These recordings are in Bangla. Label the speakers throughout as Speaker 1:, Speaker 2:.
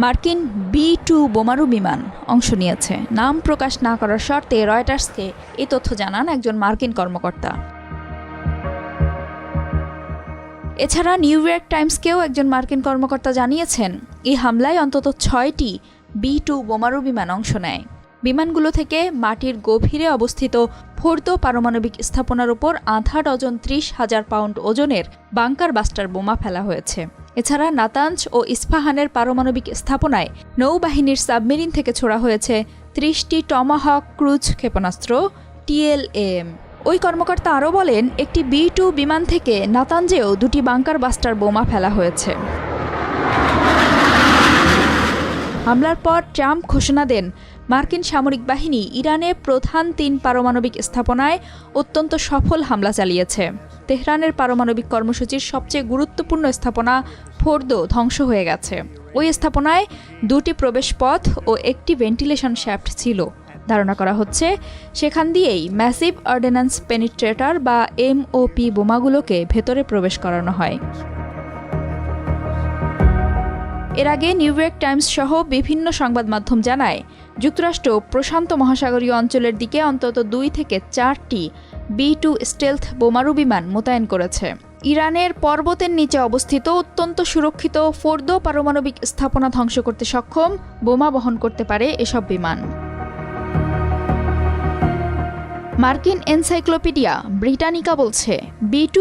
Speaker 1: মার্কিন B-2 বোমারু বিমান অংশ নিয়েছে। নাম প্রকাশ না করার শর্তে রয়টার্সকে এই তথ্য জানান একজন মার্কিন কর্মকর্তা। এছাড়া নিউ ইয়র্ক টাইমসকেও একজন মার্কিন কর্মকর্তা জানিয়েছেন, এই হামলায় অন্তত 6টি B-2 বোমারু বিমান অংশ নেয়। বিমানগুলো থেকে মাটির গভীরে অবস্থিত ফোর্দো পারমাণবিক স্থাপনার উপর আধা ডজন 30,000 পাউন্ড ওজনের বাংকার বাস্টার বোমা ফেলা হয়েছে। এছাড়া নাতাঞ্জ ও ইস্পাহানের পারমাণবিক স্থাপনায় নৌবাহিনীর সাবমেরিন থেকে ছোড়া হয়েছে 30টি টমাহক ক্রুজ ক্ষেপণাস্ত্র TLAM। ওই কর্মকর্তা আরও বলেন, একটি B-2 বিমান থেকে নাতাঞ্জেও 2টি বাংকার বাস্টার বোমা ফেলা হয়েছে। হামলার পর ট্রাম্প ঘোষণা দেন, মার্কিন সামরিক বাহিনী ইরানে প্রধান 3 পারমাণবিক স্থাপনায় অত্যন্ত সফল হামলা চালিয়েছে। তেহরানের পারমাণবিক কর্মসূচির সবচেয়ে গুরুত্বপূর্ণ স্থাপনা ফোর্দো ধ্বংস হয়ে গেছে। ওই স্থাপনায় 2টি প্রবেশপথ ও একটি ভেন্টিলেশন শ্যাফট ছিল। ধারণা করা হচ্ছে সেখান দিয়েই ম্যাসিভ অর্ডিন্যান্স পেনিট্রেটর বা MOP বোমাগুলোকে ভেতরে প্রবেশ করানো হয়। এর আগে নিউ ইয়র্ক টাইমস সহ বিভিন্ন সংবাদ মাধ্যম জানায়, যুক্তরাষ্ট্র প্রশান্ত মহাসাগরীয় অঞ্চলের দিকে অন্তত 2 থেকে 4টি B-2 স্টেলথ বোমারু বিমান মোতায়েন করেছে। ইরানের পর্বতের নিচে অবস্থিত অত্যন্ত সুরক্ষিত ফোর্দো পারমাণবিক স্থাপনা ধ্বংস করতে সক্ষম বোমা বহন করতে পারে এসব বিমান। মার্কিন এনসাইক্লোপিডিয়া ব্রিটানিকা বলছে, B-2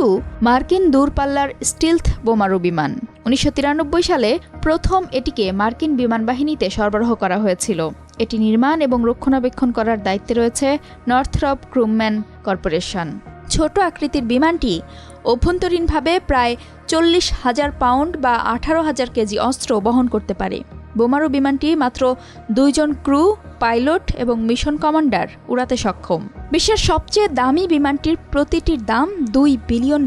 Speaker 1: মার্কিন দূরপাল্লার স্টিলথ বোমারু বিমান। 1993 সালে প্রথম এটিকে মার্কিন বিমান বাহিনীতে সরবরাহ করা হয়েছিল। এটি নির্মাণ এবং রক্ষণাবেক্ষণ করার দায়িত্বে রয়েছে নর্থরপ গ্রুম্যান কর্পোরেশন। ছোট আকৃতির বিমানটি অভ্যন্তরীণভাবে প্রায় 40,000 পাউন্ড বা 18,000 কেজি অস্ত্র বহন করতে পারে। বোমারু বিমানটি মাত্র 2 জন ক্রু, পাইলট এবং মিশন কমান্ডার উড়াতে সক্ষম। বিশ্বের সবচেয়ে দামি বিমানটির প্রতিটির দাম $2 বিলিয়ন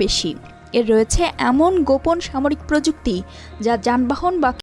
Speaker 1: বেশি। এর রয়েছে এমন গোপন সামরিক প্রযুক্তি যা যানবাহন বা